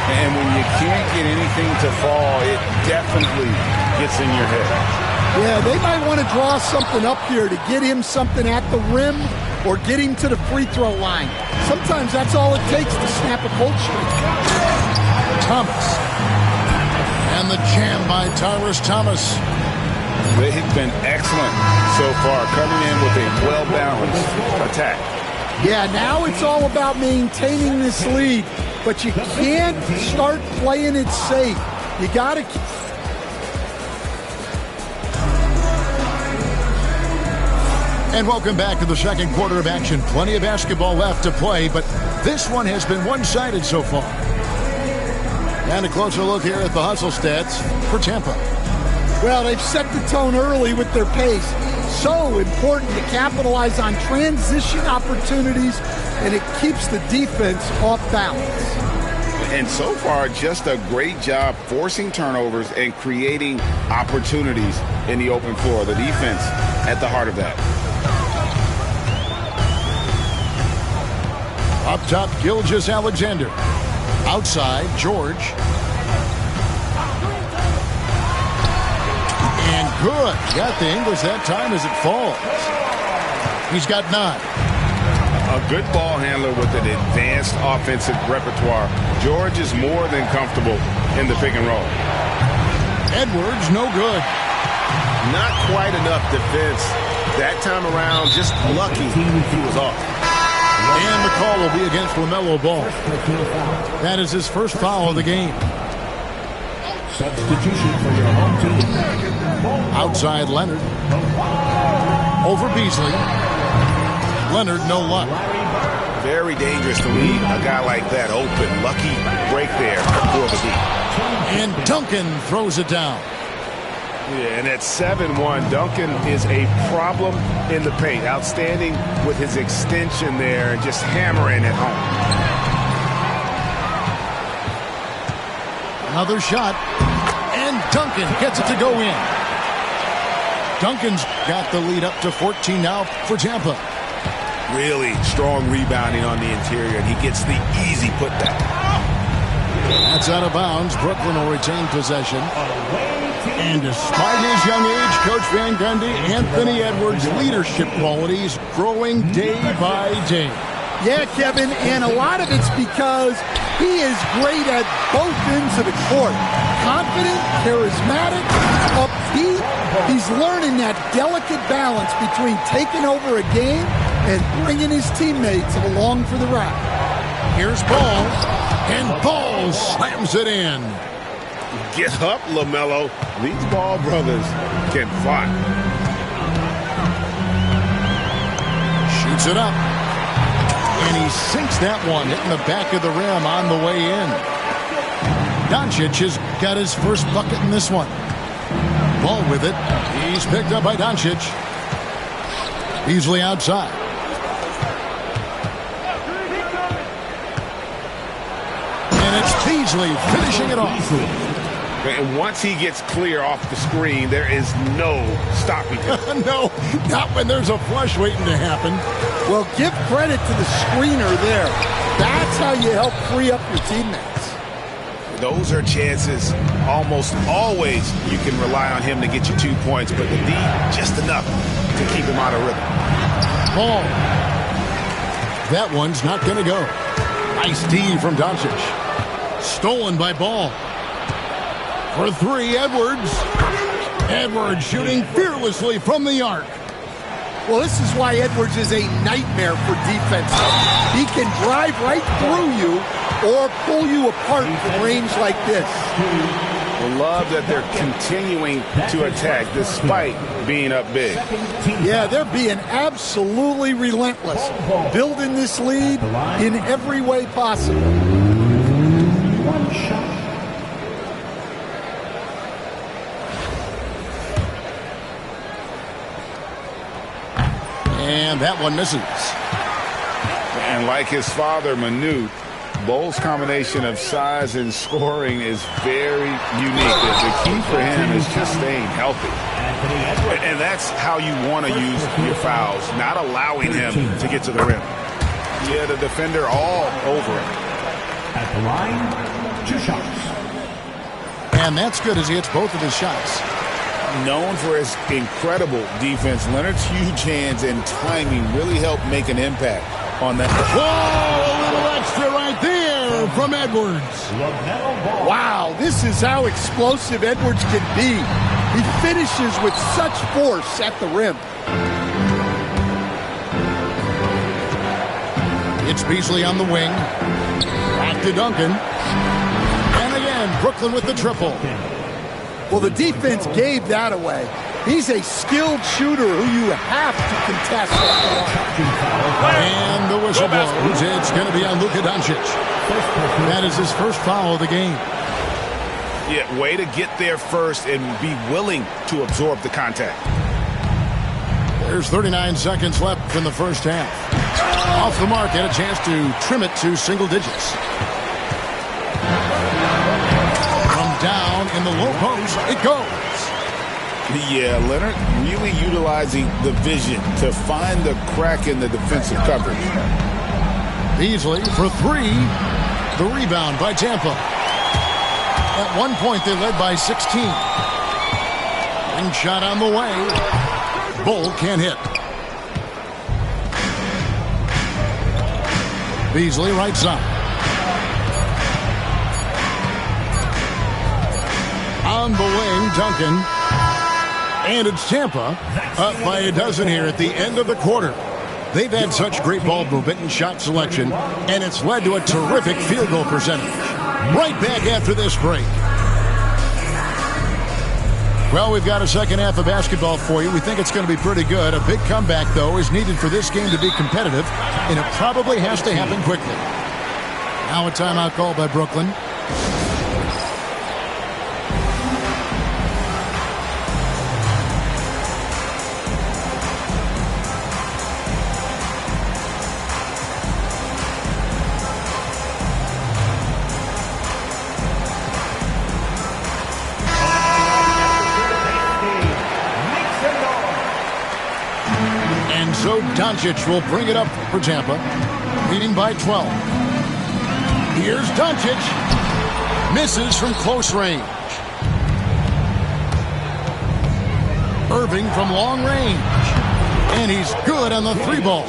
And when you can't get anything to fall, it definitely gets in your head. Yeah, they might want to draw something up here to get him something at the rim or get him to the free throw line. Sometimes that's all it takes to snap a cold streak. Thomas. And the jam by Tyrus Thomas. They've been excellent so far, coming in with a well-balanced attack. Yeah, now it's all about maintaining this lead, but you can't start playing it safe. You got to keep... And welcome back to the second quarter of action. Plenty of basketball left to play, but this one has been one-sided so far. And a closer look here at the hustle stats for Tampa. Well, they've set the tone early with their pace. So important to capitalize on transition opportunities, and it keeps the defense off balance. And so far, just a great job forcing turnovers and creating opportunities in the open floor. The defense at the heart of that. Up top, Gilgeous-Alexander. Outside, George. And good. Got the English that time as it falls. He's got 9. A good ball handler with an advanced offensive repertoire. George is more than comfortable in the pick and roll. Edwards, no good. Not quite enough defense. That time around, just lucky he was off. And the call will be against LaMelo Ball. That is his first foul of the game. Substitution for your home team. Outside Leonard. Over Beasley. Leonard, no luck. Very dangerous to leave a guy like that open. Lucky break there for the beat. And Duncan throws it down. Yeah, and at 7-1, Duncan is a problem in the paint. Outstanding with his extension there and just hammering it home. Another shot. And Duncan gets it to go in. Duncan's got the lead up to 14 now for Tampa. Really strong rebounding on the interior, and he gets the easy putback. That's out of bounds. Brooklyn will retain possession. And despite his young age, Coach Van Gundy, Anthony Edwards' leadership qualities growing day by day. Yeah, Kevin, and a lot of it's because he is great at both ends of the court. Confident, charismatic, upbeat. He's learning that delicate balance between taking over a game and bringing his teammates along for the ride. Here's Ball, and Ball slams it in. Get up, LaMelo. These Ball brothers can fly. Shoots it up. And he sinks that one, hitting the back of the rim on the way in. Doncic has got his first bucket in this one. Ball with it. He's picked up by Doncic. Beasley outside. And it's Beasley finishing it off. And once he gets clear off the screen, there is no stopping him. No, not when there's a flush waiting to happen. Well, give credit to the screener there. That's how you help free up your teammates. Those are chances almost always you can rely on him to get you 2 points, but the D, just enough to keep him out of rhythm. Ball. That one's not going to go. Nice D from Doncic. Stolen by Ball. For three, Edwards. Edwards shooting fearlessly from the arc. Well, this is why Edwards is a nightmare for defense. He can drive right through you or pull you apart from range like this. I love that they're continuing to attack despite being up big. Yeah, they're being absolutely relentless, building this lead in every way possible. One shot. And that one misses. And like his father, Manu, Bowles' combination of size and scoring is very unique. The key for him is just staying healthy. And that's how you want to use your fouls, not allowing him to get to the rim. Yeah, the defender all over him. At the line, 2 shots. And that's good as he hits both of his shots. Known for his incredible defense, Leonard's huge hands and timing really help make an impact on that. Whoa, a little extra right there from Edwards. Wow, this is how explosive Edwards can be. He finishes with such force at the rim. It's Beasley on the wing. Back to Duncan. And again, Brooklyn with the triple. Well, the defense gave that away. He's a skilled shooter who you have to contest. And the whistle blows. It's going to be on Luka Doncic. That is his first foul of the game. Yeah, way to get there first and be willing to absorb the contact. There's 39 seconds left in the first half. Off the mark, had a chance to trim it to single digits. From down in the low post, it goes. Yeah, Leonard really utilizing the vision to find the crack in the defensive coverage. Beasley for three. The rebound by Tampa. At one point, they led by 16. Ring shot on the way. Bull can't hit. Beasley right side. On the wing, Duncan. And it's Tampa up by a dozen here at the end of the quarter. They've had such great ball movement and shot selection, and it's led to a terrific field goal percentage. Right back after this break. Well, we've got a second half of basketball for you. We think it's going to be pretty good. A big comeback, though, is needed for this game to be competitive, and it probably has to happen quickly. Now a timeout call by Brooklyn. So Doncic will bring it up for Tampa, leading by 12. Here's Doncic. Misses from close range. Irving from long range. And he's good on the three ball.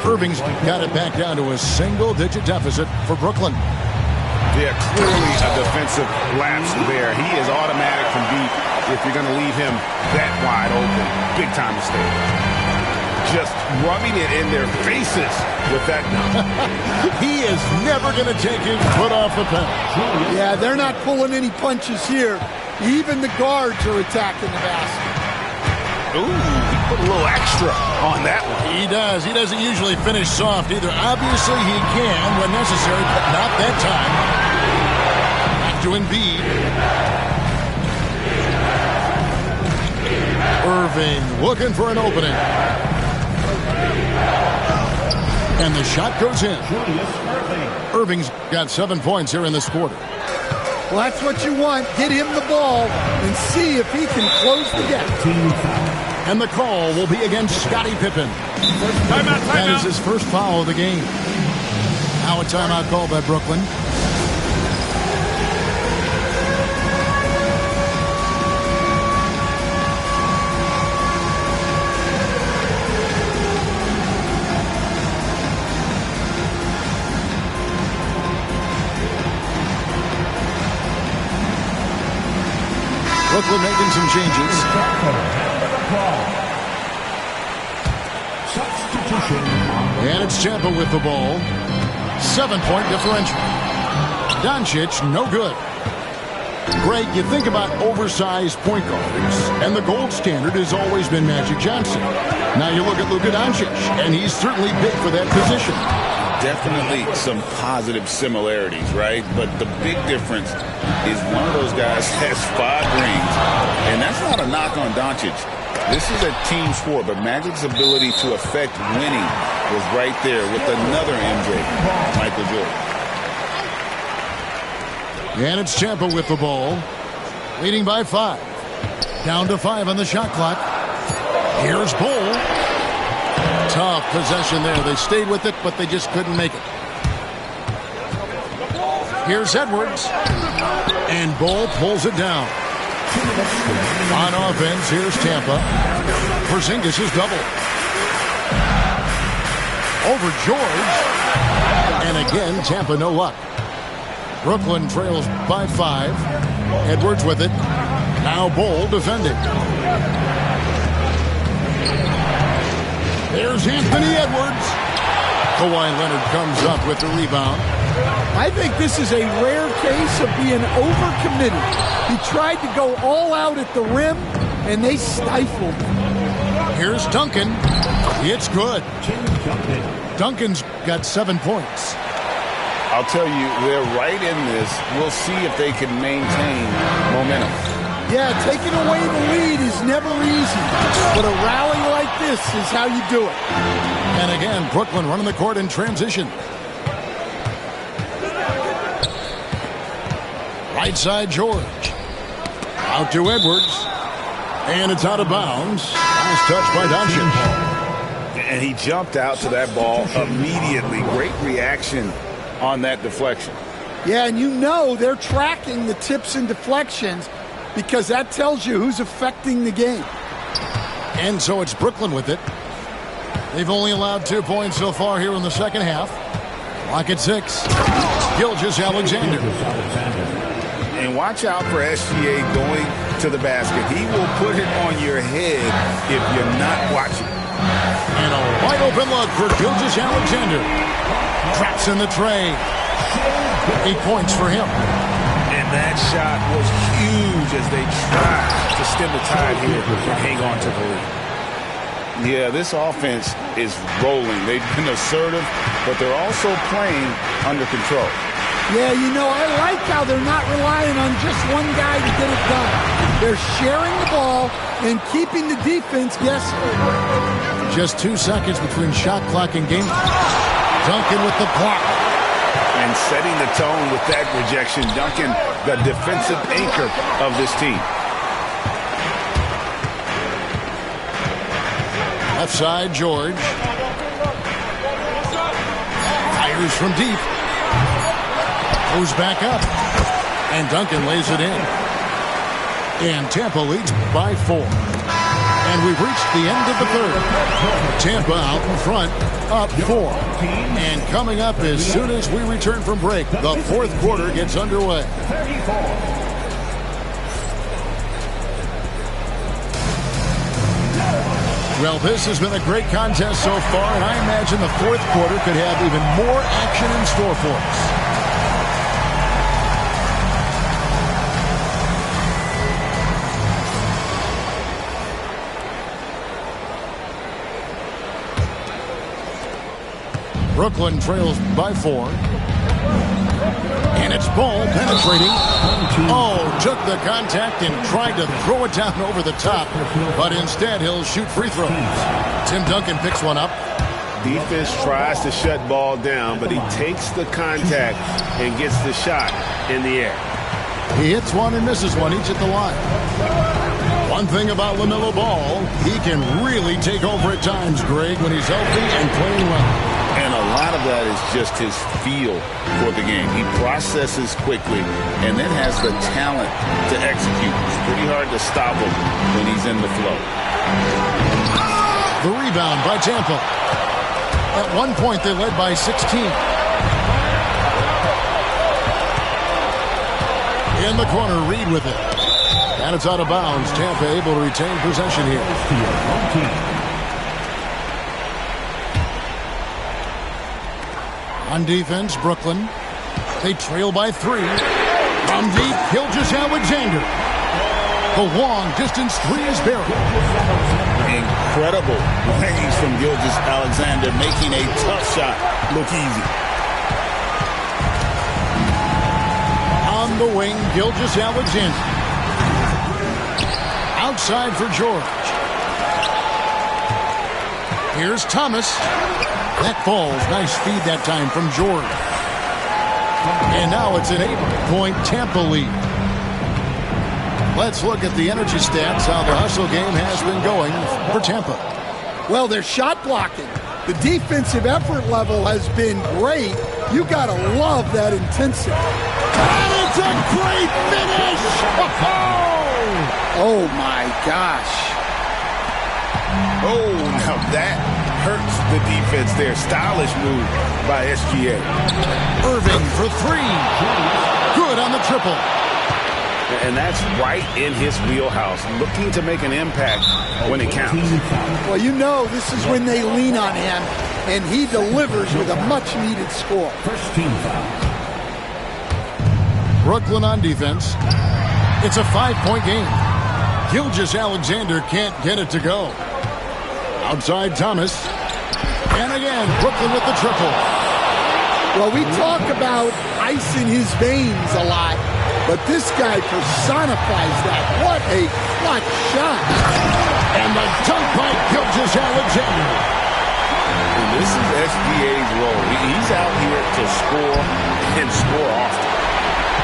Irving's got it back down to a single-digit deficit for Brooklyn. Yeah, clearly a defensive lapse there. He is automatic from deep if you're going to leave him that wide open. Big time mistake. Just rubbing it in their faces with that. He is never going to take his foot off the pedal. Yeah, they're not pulling any punches here. Even the guards are attacking the basket. Ooh, he put a little extra on that one. He does. He doesn't usually finish soft either. Obviously, he can when necessary, but not that time. Back to Embiid. Irving looking for an opening. And the shot goes in. Irving's got 7 points here in this quarter. Well, that's what you want. Get him the ball and see if he can close the gap. And the call will be against Scottie Pippen. Timeout. That is his first foul of the game. Now a timeout call by Brooklyn. Brooklyn making some changes. And it's Tampa with the ball. 7-point differential. Doncic, no good. Greg, you think about oversized point guards, and the gold standard has always been Magic Johnson. Now you look at Luka Doncic, and he's certainly big for that position. Definitely some positive similarities, right? But the big difference is one of those guys has 5 rings, and that's not a knock on Doncic. This is a team sport, but Magic's ability to affect winning was right there with another MJ, Michael Jordan. And it's Tampa with the ball, leading by 5. Down to 5 on the shot clock. Here's Bull. Tough possession there. They stayed with it, but they just couldn't make it. Here's Edwards. And Bull pulls it down. On offense, here's Tampa. Porzingis is double. Over George. And again, Tampa no luck. Brooklyn trails by 5. Edwards with it. Now Bull defending. There's Anthony Edwards. Kawhi Leonard comes up with the rebound. I think this is a rare case of being overcommitted. He tried to go all out at the rim, and they stifled him. Here's Duncan. It's good. Duncan's got 7 points. I'll tell you, they're right in this. We'll see if they can maintain momentum. Yeah, taking away the lead is never easy, but a rally like this is how you do it. And again, Brooklyn running the court in transition. Right side, George. Out to Edwards. And it's out of bounds. Nice touch by Doncic. And he jumped out to that ball immediately. Great reaction on that deflection. Yeah, and you know they're tracking the tips and deflections because that tells you who's affecting the game. And so it's Brooklyn with it. They've only allowed 2 points so far here in the second half. Clock at 6. Gilgeous-Alexander. And watch out for SGA going to the basket. He will put it on your head if you're not watching. And a wide open look for Gilgeous-Alexander. Traps in the tray. 8 points for him. And that shot was huge huge as they try to stem the tide here and hang on to the lead. Yeah, this offense is rolling. They've been assertive, but they're also playing under control. Yeah, you know, I like how they're not relying on just one guy to get it done. They're sharing the ball and keeping the defense guessing. Just 2 seconds between shot clock and game. Duncan with the block. And setting the tone with that rejection, Duncan, the defensive anchor of this team. Left side, George. Fires from deep. Goes back up. And Duncan lays it in. And Tampa leads by 4. And we've reached the end of the third. Tampa out in front, up 4. And coming up as soon as we return from break, the fourth quarter gets underway. Well, this has been a great contest so far, and I imagine the fourth quarter could have even more action in store for us. Brooklyn trails by 4. And it's ball penetrating. Oh, took the contact and tried to throw it down over the top. But instead, he'll shoot free throws. Tim Duncan picks one up. Defense tries to shut ball down, but he takes the contact and gets the shot in the air. He hits one and misses one, each at the line. One thing about LaMelo Ball, he can really take over at times, Greg, when he's healthy and playing well. And a lot of that is just his feel for the game. He processes quickly and then has the talent to execute. It's pretty hard to stop him when he's in the flow. The rebound by Tampa. At one point, they led by 16. In the corner, Reed with it. And it's out of bounds. Tampa able to retain possession here. On defense, Brooklyn. They trail by 3. From deep, Gilgeous-Alexander. The long distance 3 is buried. Incredible range from Gilgeous-Alexander, making a tough shot look easy. On the wing, Gilgeous-Alexander. Outside for George. Here's Thomas. That falls. Nice feed that time from George. And now it's an 8-point Tampa lead. Let's look at the energy stats, how the hustle game has been going for Tampa. Well, they're shot blocking. The defensive effort level has been great. You got to love that intensity. And it's a great finish! Oh, my gosh. Oh, now that hurts the defense there. Stylish move by SGA. Irving for 3. Good on the triple. And that's right in his wheelhouse, looking to make an impact when it counts. Well, you know this is when they lean on him, and he delivers with a much-needed score. First team foul. Brooklyn on defense. It's a 5-point game. Gilgeous-Alexander can't get it to go. Outside Thomas. And again, Brooklyn with the triple. Well, we talk about ice in his veins a lot, but this guy personifies that. What a clutch shot. And the dunk by Gilgeous-Alexander. And this is SGA's role. He's out here to score and score often.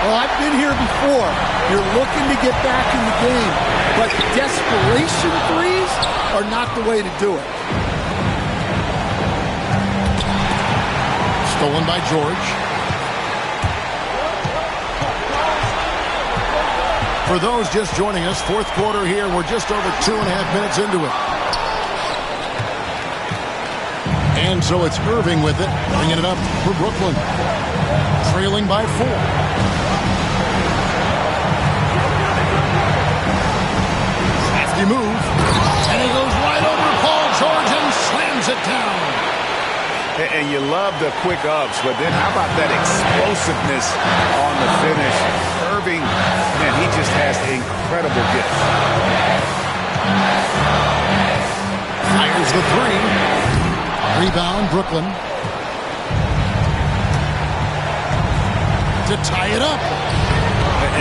Well, I've been here before. You're looking to get back in the game, but desperation threes are not the way to do it. Stolen by George. For those just joining us, fourth quarter here. We're just over 2.5 minutes into it. And so it's Irving with it, bringing it up for Brooklyn. Trailing by 4. Crafty move. And he goes right over Paul George and slams it down. And you love the quick ups, but then how about that explosiveness on the finish? Irving, man, he just has incredible gift. Fires the three. Rebound, Brooklyn. To tie it up.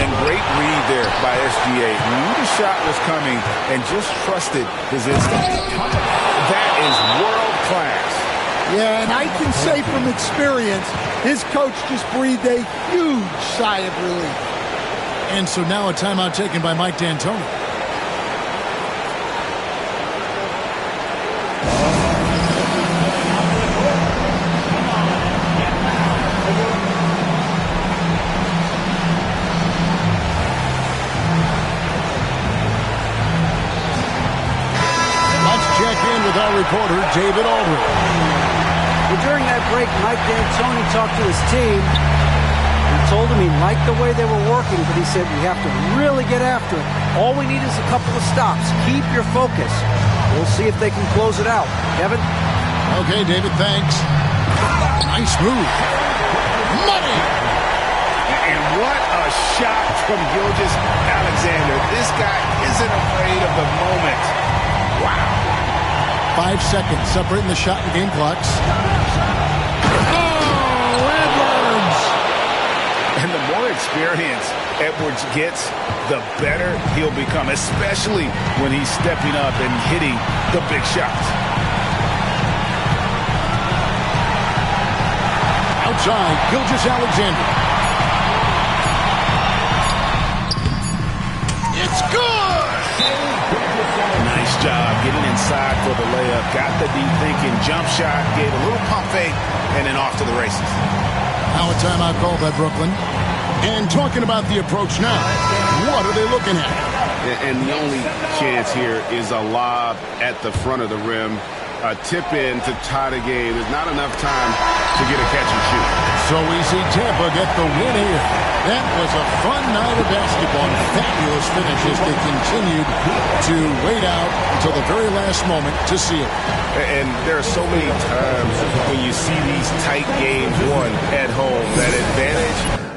And great read there by SGA. Knew the shot was coming and just trusted his instinct. That is world class. Yeah, and I can say from experience, his coach just breathed a huge sigh of relief. And so now a timeout taken by Mike D'Antoni. With our reporter, David Aldridge. Well, during that break, Mike D'Antoni talked to his team. He told them he liked the way they were working, but he said, we have to really get after it. All we need is a couple of stops. Keep your focus. We'll see if they can close it out. Kevin? Okay, David, thanks. Nice move. Money! And what a shot from Gilgeous-Alexander. This guy isn't afraid of the moment. Wow. 5 seconds separating the shot and game clocks. Oh, Edwards! And the more experience Edwards gets, the better he'll become, especially when he's stepping up and hitting the big shots. Outside, Gilgeous-Alexander. It's good! Nice job getting inside for the layup. Got the deep thinking jump shot, gave a little pump fake, and then off to the races. Now a timeout call by Brooklyn. And talking about the approach now, what are they looking at? And the only chance here is a lob at the front of the rim. A tip-in to tie the game. There's not enough time to get a catch and shoot. So we see Tampa get the win here. That was a fun night of basketball and fabulous finish as they continued to wait out until the very last moment to seal. And there are so many times when you see these tight games won at home, that advantage